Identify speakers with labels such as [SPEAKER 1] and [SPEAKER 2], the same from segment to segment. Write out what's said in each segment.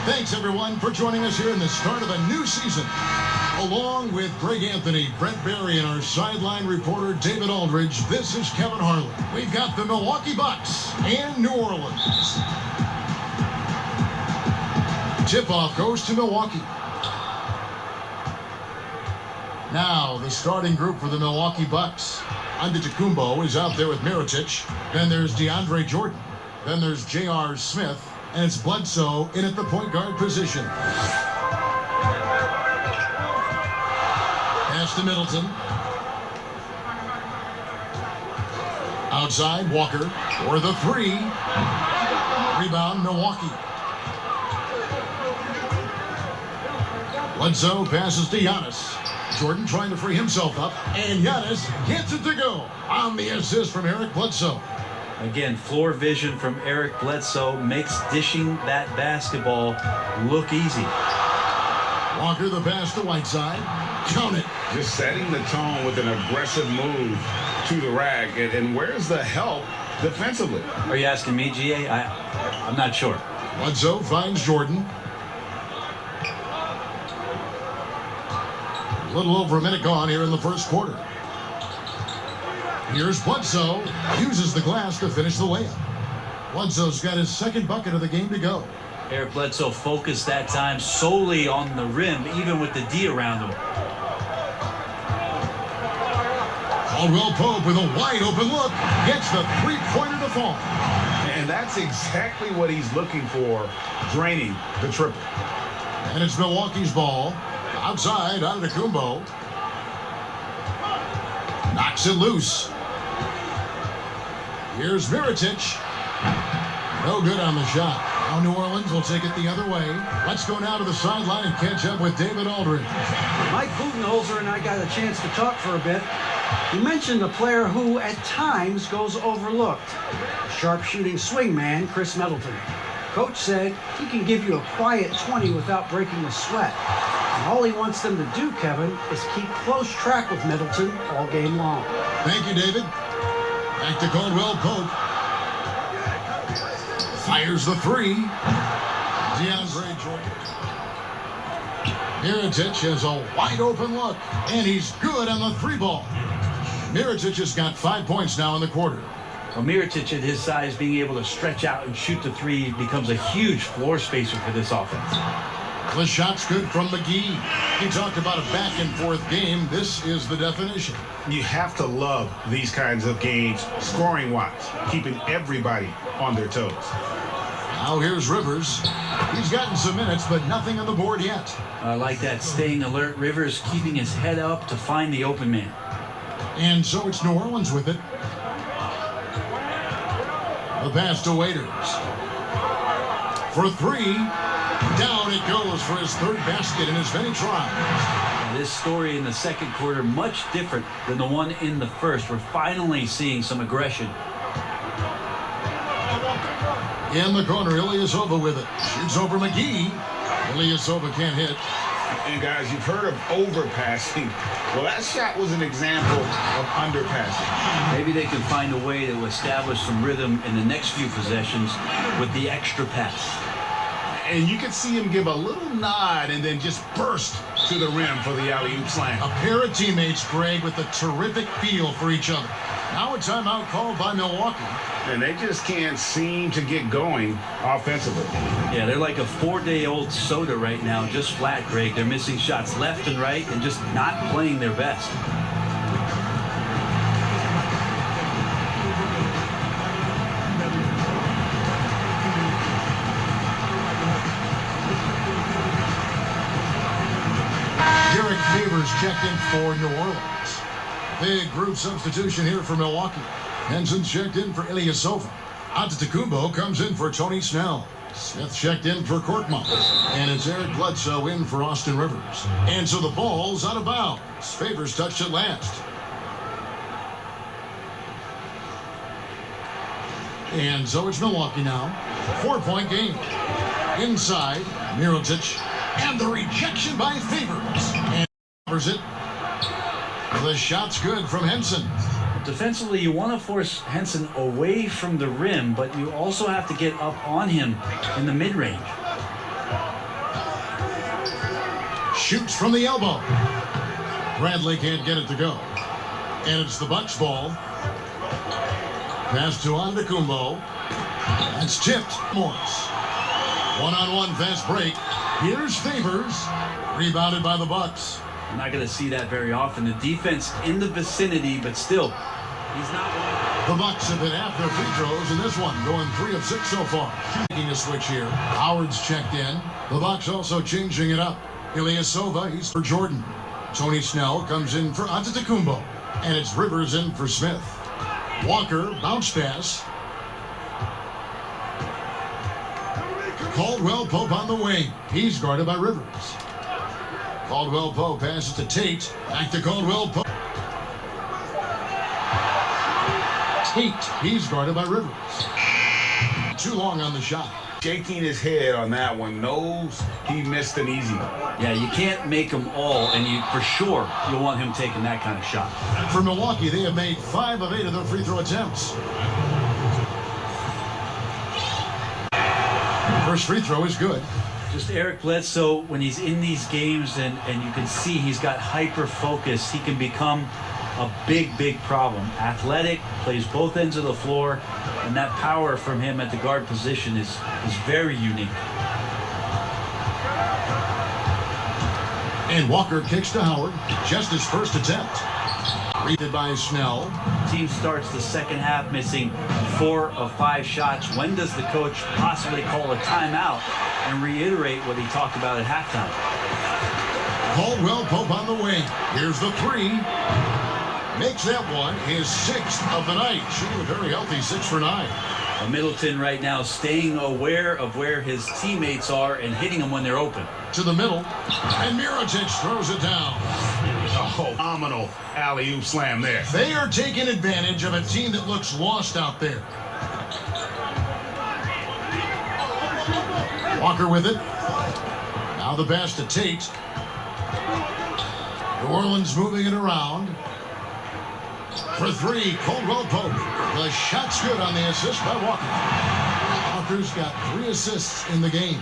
[SPEAKER 1] Thanks, everyone, for joining us here in the start of a new season. Along with Greg Anthony, Brent Barry, and our sideline reporter, David Aldridge, this is Kevin Harlan. We've got the Milwaukee Bucks and New Orleans. Tip-off goes to Milwaukee. Now, the starting group for the Milwaukee Bucks. Antetokounmpo is out there with Mirotic. Then there's DeAndre Jordan. Then there's J.R. Smith. And it's Bledsoe in at the point guard position. Pass to Middleton. Outside, Walker for the three. Rebound, Milwaukee. Bledsoe passes to Giannis. Jordan trying to free himself up. And Giannis gets it to go on the assist from Eric Bledsoe.
[SPEAKER 2] Again, floor vision from Eric Bledsoe makes dishing that basketball look easy.
[SPEAKER 1] Walker the pass to Whiteside. Count it.
[SPEAKER 3] Just setting the tone with an aggressive move to the rack. And where's the help defensively?
[SPEAKER 2] Are you asking me, GA? I'm not sure.
[SPEAKER 1] Bledsoe finds Jordan. A little over a minute gone here in the first quarter. Here's Bledsoe, uses the glass to finish the layup. Bledsoe's got his second bucket of the game to go.
[SPEAKER 2] Eric Bledsoe focused that time solely on the rim, even with the D around him.
[SPEAKER 1] Caldwell Pope with a wide open look, gets the three-pointer to fall.
[SPEAKER 3] And that's exactly what he's looking for, draining the triple.
[SPEAKER 1] And it's Milwaukee's ball. Outside, Antetokounmpo. Knocks it loose. Here's Mirotic. No good on the shot. Now New Orleans will take it the other way. Let's go now to the sideline and catch up with David Aldridge.
[SPEAKER 4] Mike Budenholzer and I got a chance to talk for a bit. He mentioned a player who, at times, goes overlooked. Sharp-shooting swingman, Chris Middleton. Coach said he can give you a quiet 20 without breaking a sweat. And all he wants them to do, Kevin, is keep close track with Middleton all game long.
[SPEAKER 1] Thank you, David. Back to Caldwell Pope. Fires the three. DeAndre Jordan. Mirotic has a wide open look, and he's good on the three ball. Mirotic has got 5 points now in the quarter.
[SPEAKER 2] Well, Mirotic at his size, being able to stretch out and shoot the three becomes a huge floor spacer for this offense.
[SPEAKER 1] The shot's good from McGee. He talked about a back-and-forth game. This is the definition.
[SPEAKER 3] You have to love these kinds of games, scoring-wise, keeping everybody on their toes.
[SPEAKER 1] Now here's Rivers. He's gotten some minutes, but nothing on the board yet.
[SPEAKER 2] I like that, staying alert. Rivers keeping his head up to find the open man.
[SPEAKER 1] And so it's New Orleans with it. The pass to Waiters. For three. Down it goes for his third basket in as many tries.
[SPEAKER 2] This story in the second quarter, much different than the one in the first. We're finally seeing some aggression.
[SPEAKER 1] In the corner, Ilyasova with it. Shoots over McGee. Ilyasova can't hit.
[SPEAKER 3] And guys, you've heard of overpassing. Well, that shot was an example of underpassing.
[SPEAKER 2] Maybe they can find a way to establish some rhythm in the next few possessions with the extra pass.
[SPEAKER 3] And you could see him give a little nod and then just burst to the rim for the alley-oop slam.
[SPEAKER 1] A pair of teammates, Greg, with a terrific feel for each other. Now a timeout called by Milwaukee.
[SPEAKER 3] And they just can't seem to get going offensively.
[SPEAKER 2] Yeah, they're like a 4-day-old soda right now, just flat, Greg. They're missing shots left and right and just not playing their best.
[SPEAKER 1] Favors checked in for New Orleans. Big group substitution here for Milwaukee. Henson's checked in for Ilyasova. Antetokounmpo comes in for Tony Snell. Smith checked in for Korkmaz. And it's Eric Bledsoe in for Austin Rivers. And so the ball's out of bounds. Favors touched it last. And so it's Milwaukee now. 4-point game. Inside, Mirotic. And the rejection by Favors. And covers it. The shot's good from Henson.
[SPEAKER 2] Defensively, you want to force Henson away from the rim, but you also have to get up on him in the mid-range.
[SPEAKER 1] Shoots from the elbow. Bradley can't get it to go. And it's the Bucks ball. Pass to Antetokounmpo. That's tipped. Morris. One-on-one fast break. Here's Favors. Rebounded by the Bucks.
[SPEAKER 2] I'm not going to see that very often. The defense in the vicinity, but still, he's not one.
[SPEAKER 1] The Bucks have hit half their free throws in this one, going 3 of 6 so far. Making a switch here. Howard's checked in. The Bucks also changing it up. Ilyasova, he's for Jordan. Tony Snell comes in for Antetokounmpo. And it's Rivers in for Smith. Walker, bounce pass. Caldwell Pope on the wing. He's guarded by Rivers. Caldwell Pope passes to Tate. Back to Caldwell Pope. Tate, he's guarded by Rivers. Too long on the shot.
[SPEAKER 3] Shaking his head on that one, knows he missed an easy one.
[SPEAKER 2] Yeah, you can't make them all, and you for sure you'll want him taking that kind of shot.
[SPEAKER 1] For Milwaukee, they have made 5 of 8 of their free throw attempts. First free throw is good.
[SPEAKER 2] Just Eric Bledsoe, when he's in these games and you can see he's got hyper focus, he can become a big problem. Athletic, plays both ends of the floor, and that power from him at the guard position is very unique.
[SPEAKER 1] And Walker kicks to Howard. Just his first attempt. Readed by Snell.
[SPEAKER 2] Team starts the second half missing 4 of 5 shots. When does the coach possibly call a timeout and reiterate what he talked about at halftime?
[SPEAKER 1] Caldwell Pope on the wing. Here's the 3. Makes that one his 6th of the night. Shooting a very healthy 6 for 9.
[SPEAKER 2] Middleton right now staying aware of where his teammates are and hitting them when they're open.
[SPEAKER 1] To the middle. And Mirotic throws it down.
[SPEAKER 3] Oh, phenomenal alley-oop slam there.
[SPEAKER 1] They are taking advantage of a team that looks lost out there. Walker with it. Now the pass to Tate. New Orleans moving it around. For 3, Caldwell Pope. The shot's good on the assist by Walker. Walker's got 3 assists in the game.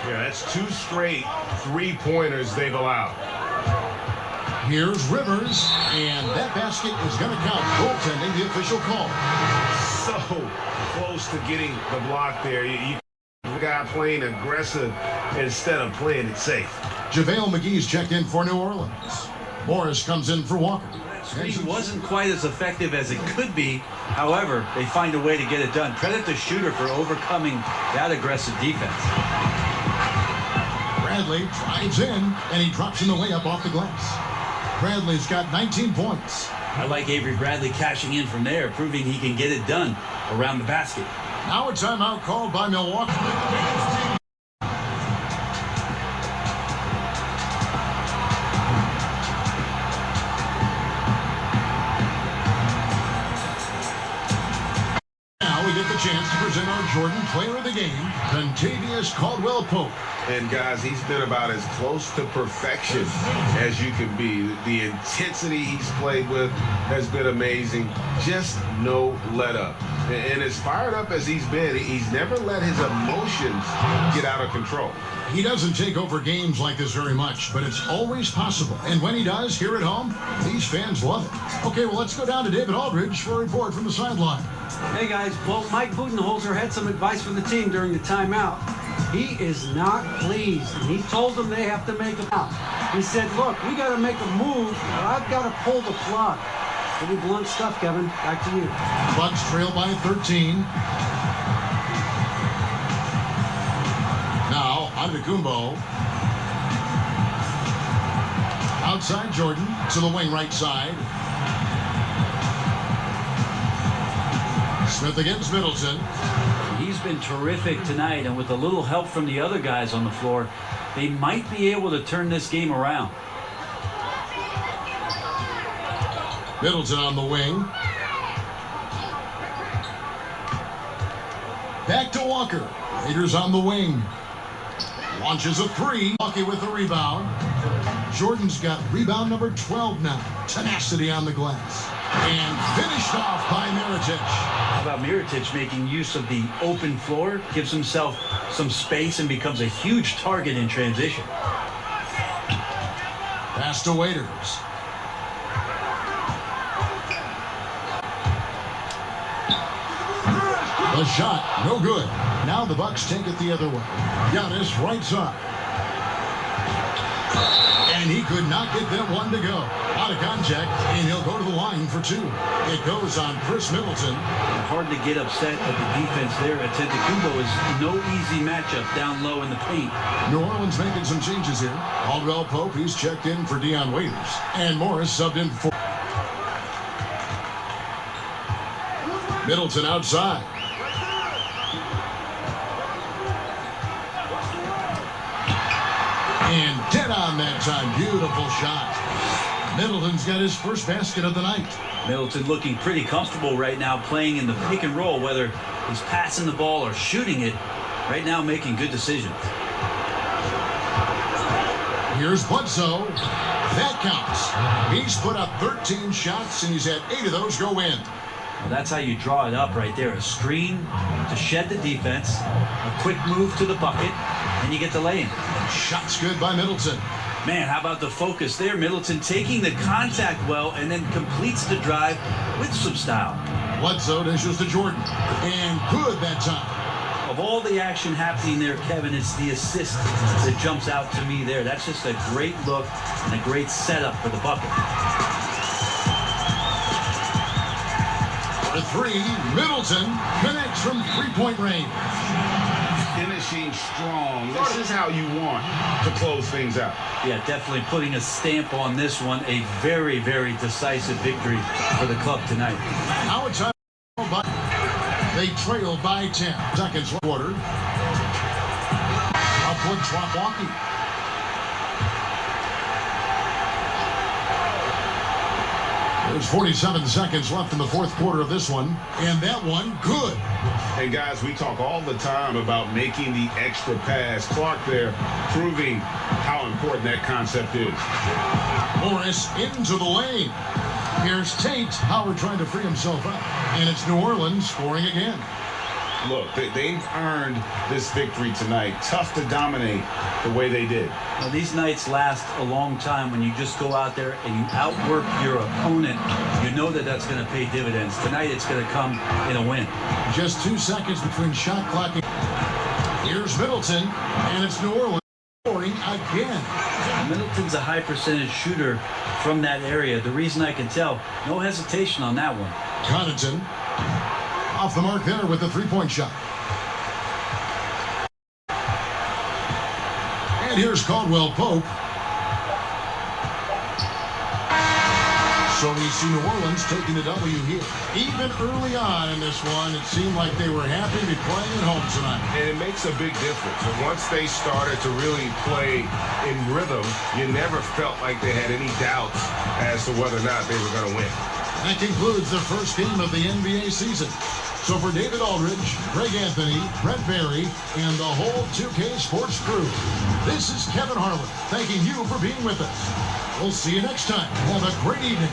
[SPEAKER 3] Yeah, that's 2 straight 3-pointers they've allowed.
[SPEAKER 1] Here's Rivers, and that basket is going to count. Goaltending, the official call.
[SPEAKER 3] So close to getting the block there. You got playing aggressive instead of playing it safe.
[SPEAKER 1] JaVale McGee's checked in for New Orleans. Morris comes in for Walker.
[SPEAKER 2] Screen wasn't quite as effective as it could be. However, they find a way to get it done. Credit the shooter for overcoming that aggressive defense.
[SPEAKER 1] Bradley drives in, and he drops in the layup off the glass. Bradley's got 19 points.
[SPEAKER 2] I like Avery Bradley cashing in from there, proving he can get it done around the basket.
[SPEAKER 1] Now a timeout called by Milwaukee. Chance to present our Jordan Player of the Game, Kentavious Caldwell Pope.
[SPEAKER 3] And guys, he's been about as close to perfection as you can be. The intensity he's played with has been amazing. Just no let up. And as fired up as he's been, he's never let his emotions get out of control.
[SPEAKER 1] He doesn't take over games like this very much, but it's always possible. And when he does, here at home, these fans love it. Okay, well, let's go down to David Aldridge for a report from the sideline.
[SPEAKER 4] Hey guys, well, Mike Budenholzer had some advice for the team during the timeout. He is not pleased, and he told them they have to make a out. He said, look, we got to make a move, but I've got to pull the plug. Pretty blunt stuff, Kevin. Back to you.
[SPEAKER 1] Bucks trail by 13. Now, Antetokounmpo. Outside Jordan to the wing right side. Smith against Middleton.
[SPEAKER 2] He's been terrific tonight, and with a little help from the other guys on the floor, they might be able to turn this game around.
[SPEAKER 1] Middleton on the wing. Back to Walker. Raiders on the wing. Launches a 3. Milwaukee with the rebound. Jordan's got rebound number 12 now. Tenacity on the glass. And finished off by Mirotic.
[SPEAKER 2] How about Mirotic making use of the open floor, gives himself some space and becomes a huge target in transition.
[SPEAKER 1] Pass to Waiters. The shot, no good. Now the Bucks take it the other way. Giannis right side. And he could not get that one to go. Out of contact, and he'll go to the line for two. It goes on Chris Middleton.
[SPEAKER 2] Hard to get upset at the defense there. Antetokounmpo is no easy matchup down low in the paint.
[SPEAKER 1] New Orleans making some changes here. Caldwell Pope, he's checked in for Dion Waiters. And Morris subbed in for Middleton outside. And dead on that time. Beautiful shot. Middleton's got his first basket of the night.
[SPEAKER 2] Middleton looking pretty comfortable right now playing in the pick and roll, whether he's passing the ball or shooting it. Right now making good decisions.
[SPEAKER 1] Here's Bledsoe. That counts. He's put up 13 shots, and he's had 8 of those go in.
[SPEAKER 2] Well, that's how you draw it up right there. A screen to shed the defense, a quick move to the bucket, and you get the lay-in.
[SPEAKER 1] Shot's good by Middleton.
[SPEAKER 2] Man, how about the focus there? Middleton taking the contact well and then completes the drive with some style.
[SPEAKER 1] Bledsoe dishes to Jordan. And good that time.
[SPEAKER 2] Of all the action happening there, Kevin, it's the assist that jumps out to me there. That's just a great look and a great setup for the bucket.
[SPEAKER 1] For three, Middleton connects from three-point range.
[SPEAKER 3] Finishing strong. This is how you want to close things out.
[SPEAKER 2] Yeah, definitely putting a stamp on this one. A very, very decisive victory for the club tonight.
[SPEAKER 1] Now it's time. They trail by 10 seconds quarter. Upward drop walking. There's 47 seconds left in the fourth quarter of this one. And that one, good.
[SPEAKER 3] And guys, we talk all the time about making the extra pass. Clark there proving how important that concept is.
[SPEAKER 1] Morris into the lane. Here's Tate. Howard trying to free himself up. And it's New Orleans scoring again.
[SPEAKER 3] Look, they've earned this victory tonight. Tough to dominate the way they did.
[SPEAKER 2] Now, these nights last a long time when you just go out there and you outwork your opponent. You know that that's going to pay dividends. Tonight it's going to come in a win.
[SPEAKER 1] Just 2 seconds between shot clock. Here's Middleton, and it's New Orleans scoring again.
[SPEAKER 2] Middleton's a high percentage shooter from that area. The reason I can tell, no hesitation on that one.
[SPEAKER 1] Connaughton off the mark there with the three-point shot. And here's Caldwell Pope. So we see New Orleans taking the W here. Even early on in this one, it seemed like they were happy to be playing at home tonight.
[SPEAKER 3] And it makes a big difference. And once they started to really play in rhythm, you never felt like they had any doubts as to whether or not they were going to win.
[SPEAKER 1] That concludes the first game of the NBA season. So for David Aldridge, Greg Anthony, Brent Barry, and the whole 2K Sports crew, this is Kevin Harlan thanking you for being with us. We'll see you next time. Have a great evening.